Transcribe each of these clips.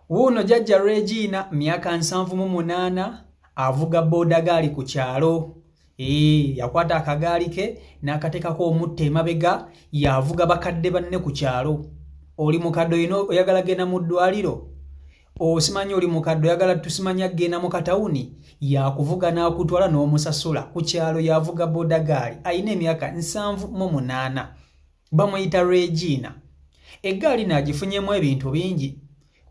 Wuno jajja Regina myaka 78 avuga boda gaali ku kyalo. Yakwata akagaali ke n'akateekako omutta emabega yavuga bakadde banne ku kyalo. Oli mukadde oyino oyagala genda mu ddwaliro? Osimanyi oli mukadde oyagala tusimanya genda mu katawuni? Yakuvuga n'akutwala n'omusasula ku kyalo yavuga boda gaali. Ayina emyaka 78. Bamuyita Regina. Eggaali n'agifunyemu ebintu bingi.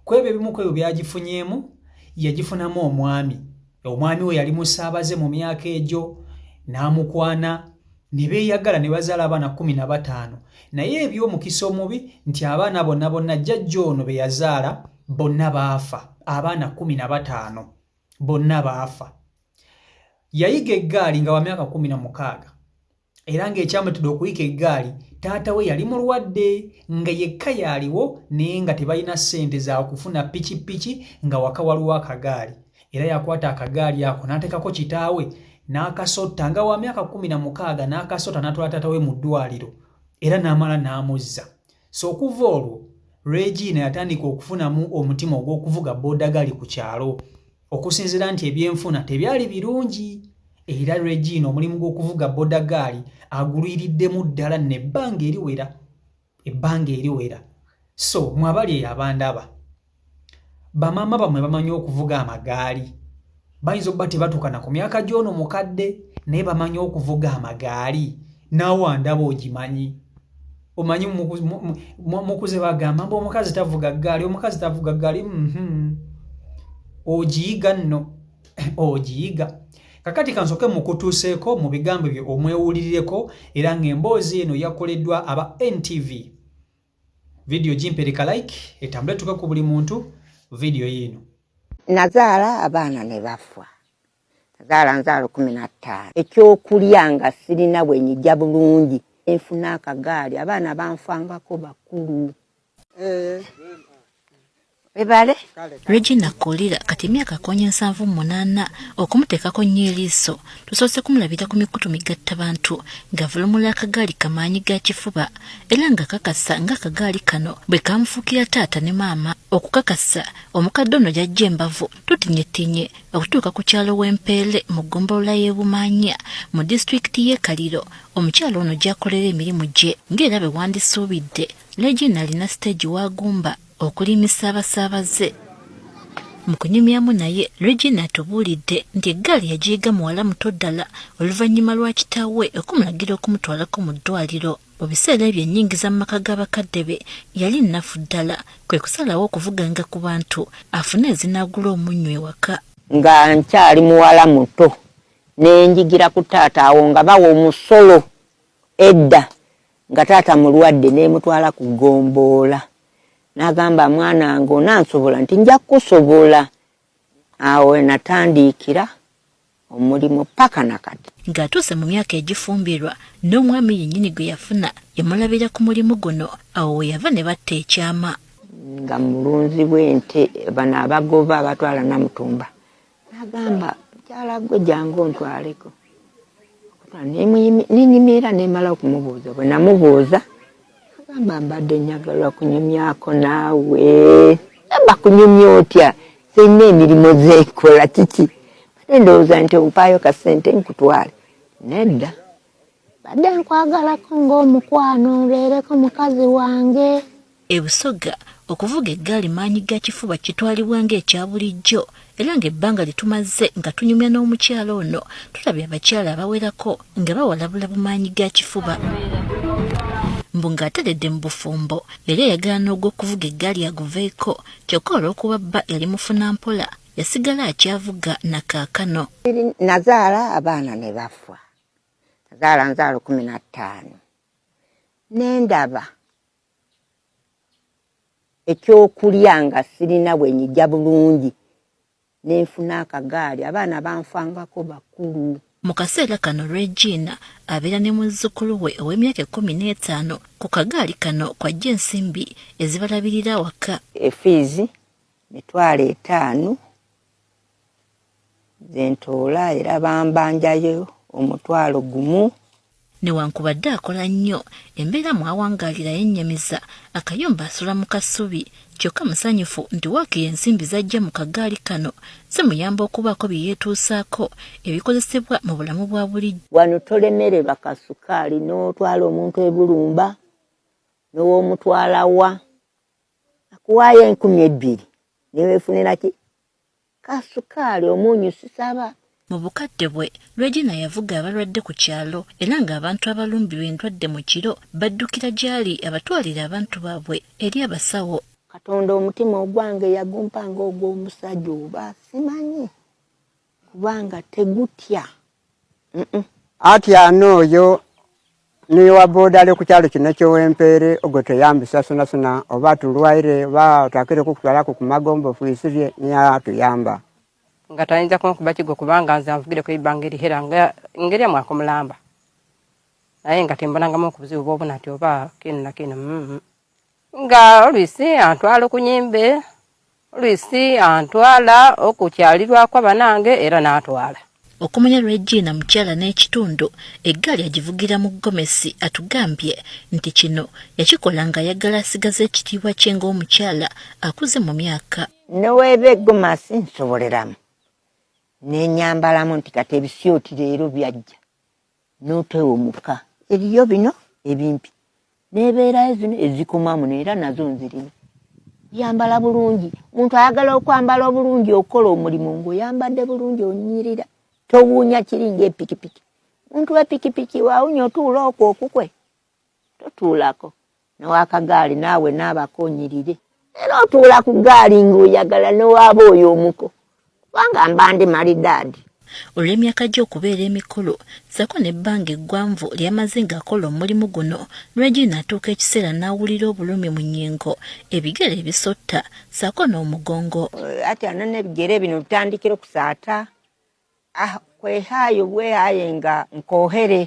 Kwebyo ebimu kwebyo byagifunyemu yagifunamu omwami. Omwami we yali musaabaze mu myaka egyo n'amukwana ne beeyagala ne bazaala abaana 15. Naye eby'omukisa omubi nti abaana bonna jjajja ono be yazaala bonna baafa. Abaana 15 bonna baafa. Yayiga eggaali nga wa myaka 16 era ng'ekyamutidde okuyiga eggaali taata we yali mulwadde nga yekka yaliwo naye nga tebalina ssente za kufuna pikipiki nga waka waliwo akagaali. Era yakwata akagaali ako n'ateekako kitaawe n'akasotta nga wa myaka 16 n'akasotta n'atwala taata we mu ddwaliro era n'amala n'amuzza. So okuva olwo Regina yatandika okufunamu omutima ogw'okuvuga boda gaali ku kyalo okusinziira nti ebyenfuna tebyali birungi. Era Regina omulimu gw'okuvuga boda gaali agulwiriddemu ddala n'ebbanga eriwera. So mwabali abandaba bamama bamwe bamanyi okuvuga amagaali. Bayinza okuba tebatukana ku myaka gy'ono mukadde naye bamanyi okuvuga amagaali. Naawe andaba ogimanyi. Omanyi mukuze bagamba mbu omukazi tavuga ggaali. Ogiyiga nno. Ogiyiga. Kakati kansoke mukutuuseeko mu bigambo byo omwewulirireko era ng'emboozi eno yakoleddwa aba NTV. Video gimpereka like etambule tuke ku buli muntu video yino. Nazaala abaana ne bafa. Nazaala nzaalo 15. Ekyokulya nga sirina bwe nyijja bulungi. Enfuna akagaali abaana banfangako bakulu. Ebale Regina Kolira kati myaka 78 okumuteekako nnyo eriiso tusoose kumulabira ku mikutu migattabantu ng'avulumula akagaali kamaanyi ga kifuba era nga kakasa ng'akagaali kano bwe kamufuukira taata ne maama okukakasa omukadde ono jajja embavu tutinyetinye okutuuka ku kyalo w'Empeere mu ggombolola y'e Bumaanya mu disitulikiti y'e Kaliro. Omukyalo ono gy'akolera emirimu gye ng'era bwe wandisuubidde Regina alina siteegi w'agumba okulimisa abasaabaze. Mu kunyumyamu naye Regina atubuulidde nti eggaali yagiyiga muwala muto ddala oluvannyuma lwa kitaawe okumulagira okumutwalako mu ddwaliro. Mu biseera ebyo ennyingiza mu maka g'abakadde be yali nnafu ddala kwe kusalawo okuvuganga ku bantu afune ezinaagula omunnyo ewaka. Nga nkyali muwala muto n'enjigira ku taata awo nga bawa omusolo edda nga taata mulwadde n'emutwala ku ggomboola. Nagamba mwana wange onansobola nti nja kusobola. Awo natandikira omulimu paka nakati. Ng'atuuse mu myaka egifumbirwa n'omwami yennyini gwe yafuna yamulabira ku mulimu guno awo we yava ne batta ekyama. Nga mulunzi bw'ente bano abagoba abatwala Namutumba. Nagamba kyala gwe jangu ontwaleko. Ninyimira nemala okumubuuza bwe namubuuza agamba mbadde njagala kunyumyako naawe. Aba kunyumya otya? Sirina emirimu zeekola kiki? Ndowooza nti opaayo kasente nkutwale. Nedda. Badde nkwagalako ng'omukwano obeereko mukazi wange. E Busoga okuvuga eggaali maanyi ga kifuba kitwalibwa ng'ekya bulijjo era ng'ebbanga litumaze nga tunyumya n'omukyalo ono tulabye abakyala abawerako nga bawalabula bumaanyi ga kifuba. Mbu ng'ateredde mu bufumbo era eyagala n'ogw'okuvuga eggaali aguveeko kyokka olw'okuba bba yali mufuna mpola yasigala akyavuga na kaakano. Nazaala abaana ne bafa. Nazaala nzaalo 15. N'endaba ekyokulya nga sirina bwe nyijja bulungi n'enfuna akagaali abaana banfangako bakulu. Mu kaseera kano Regina abeera ne muzzukulu we ow'emyaka 15 ku kagaali kano kwajja ensimbi ezibalabirira waka. Efiizi $5 zentoola era bambanjayo $1. newankubadde akola nnyo embeera mwawangaalira yennyamiza akayumba asula mu kasubi kyokka musanyufu nti waakiri ensimbi zajja mu kagaali kano zimuyamba okubaako bye yeetuusaako ebikozesebwa mu bulamu bwa bulijjo. Wano tolemererwa kasukaali n'otwala omuntu e Bulumba n'owomutwala wa akuwaayo 2,000 neweefunira ki kasukaali omunnyu sisaba. Mu bukadde bwe Regina yavuga abalwadde ku kyalo era ng'abantu abalumbirwa endwadde mu kiro baddukira gy'ali abatwalira abantu baabwe eri abasawo. Katonda omutima ogwange yagumpanga ogw'omusajja oba simanyi kubanga tegutya. Atya n'oyo ni wa boodale ku kyalo kino ky'Owempeere ogwo teyambisa sonasona oba tulwaire oba otakire kukutwalako ku magombo fuisirye niyo atuyamba. Nga tayinza kunkuba kigo kubanga nze anvugire ku ibanga erihera ngeri amwaka omulamba naye nga tembonangamu okubuzibu bwobuna nti oba kino na kino nga oluisi antwala okunyimbe oluisi antwala okukyalirwako abanange era n'atwala. Okumanya Regina mukyala n'ekitundu eggaali agivugira mu Gomesi atugambye nti kino yakikola nga ayagala asigaze ekitiibwa kye ng'omukyala akuze mu myaka. Neweeba eggomasi nsoboleramu nenyambalamu nti kati ebisyooti leero byajja n'otewumuka eriyo bino ebimpi nebeerayo zino ezikumamu era nazo nzirina yambala bulungi. Muntu ayagala okwambala obulungi okola omulimu ng'oyambadde bulungi onyirira towuunya kiri ng'epikipiki. Muntu w'epikipiki waawunya otuula okwo okukwe totuulako newakagaali naawe naabako onyirire era otuula ku gaali ng'oyagala newaaba oyo omuko kubanga mbandi malidaadi. Olw'emyaka gye okubeera emikulu sako n'ebbanga eggwanvu lyamaze ng'akola omulimu guno Regina atuuka ekiseera n'awulira obulumi mu nnyingo ebigere ebisotta sako n'omugongo. Ati ana n'ebigere bino bitandikire kusaata kwehaayo bwehaaye nga nkoohere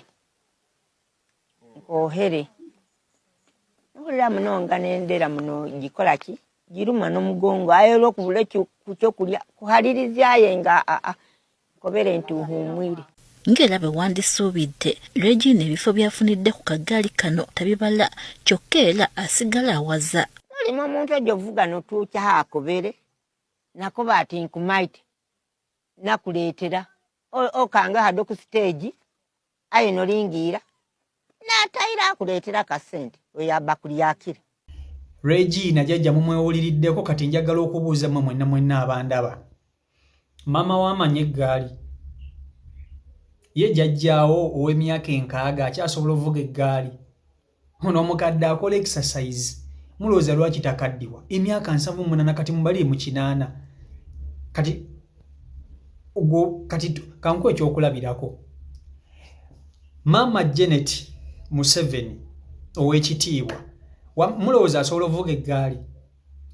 nowulira muno nga n'endera muno gikola ki giruma n'omugongo aye olw'okubula kyokulya kuhalirizyaye nga kobere nti uhumwire. Ng'era bwe wandisuubidde Regina ebifo byafunidde ku kagaali kano tabibala kyokka era asigala awaza. Olimu omuntu ojo ovuga n'otuukya haakobere nakoba ati nkumaite nakuleetera okanga hado ku stage aye nolingiira n'atayira akuleetera kasente oyo abba kulyakira. Regina jjajja mumwewuliriddeko kati njagala okubuuza mmwe mwenna abandaba. Mama w'amanya eggaali ye jjajjaawo ow'emyaka 6 akyasobola ovuga eggaali. Ono omukadde akola exercise mulowooza lwaki takaddiwa emyaka 78 kati mubali mu 8 kati kanku ekyokulabirako. Mama Janet Museveni ow'ekitiibwa mulowooza asobola ovuga eggaali?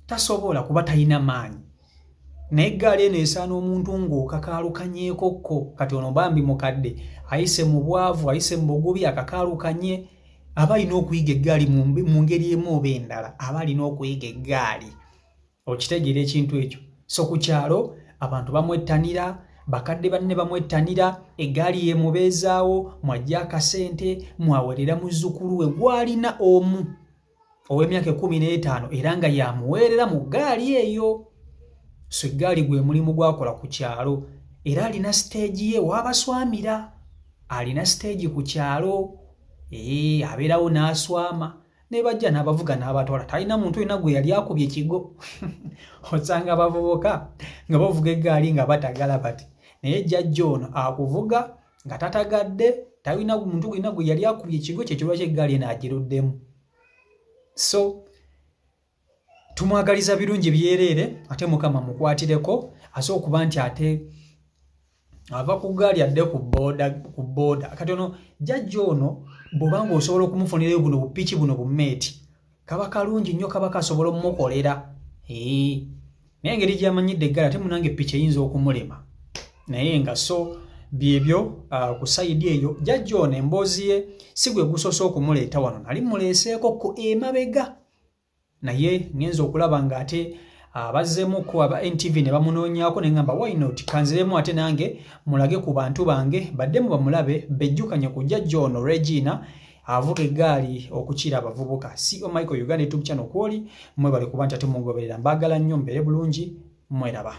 Tasobola kuba talina maanyi. Naye eggaali eno esaana omuntu ng'okakaalukanyeekokko kati ono bambi mukadde ayise mu bwavu ayise mu bugubi akakaalukanye aba alina okuyiga eggaali mu ngeri emu oba endala aba alina okuyiga eggaali. Okitegeera ekintu ekyo? So ku kyalo abantu bamwettanira bakadde banne bamwettanira eggaali yemubeezaawo mwajja akasente mwawerera muzzukulu we gwalina omu ow'emyaka 15 era nga yamuweerera mu ggaali eyo. So eggaali gwe mulimu gwakola ku kyalo era alina stage ye wabaswamira alina stage ku kyalo abeerawo n'aswama ne bajja n'abavuga n'abatwala talina muntu olina gwe yali akubye ekigo. Osanga abavubuka nga bavuga eggaali nga batagala bati naye jjajja ono akuvuga nga tatagadde talina muntu gwina gwe yali akubye ekigo kyekirwa ky'eggaali eno agiruddemu. So tumwagaliza birungi byereere ate Mukama mukwatireko ase okuba nti ate ava ku ggaali adde ku booda kati ono jjajja ono bw'obanga osobola okumufunirayo buno bupiki buno bumeeti kaba kalungi nnyo kaba kasobola omumukolera. Naye engeri gy'amanyidde eggaali ate munange piki eyinza okumulema naye nga so byebyo ku sayidi eyo jjajja ono emboozi ye si gwe gusoose okumuleeta wano nali muleeseeko ku emabega naye ngenza okulaba ng'ate abazzemu ko aba NTV ne bamunoonyaako ne ngamba why not kanziremu ate nange mulage ku bantu bange baddemu bamulabe bejjukanye ku jjajja ono Regina avuga eggaali okukira abavubuka. CEO Michael Uganda YouTube channel kwoli mwe bali kuba nti ate mungoberera mbagala nnyo mbere bulungi mweraba.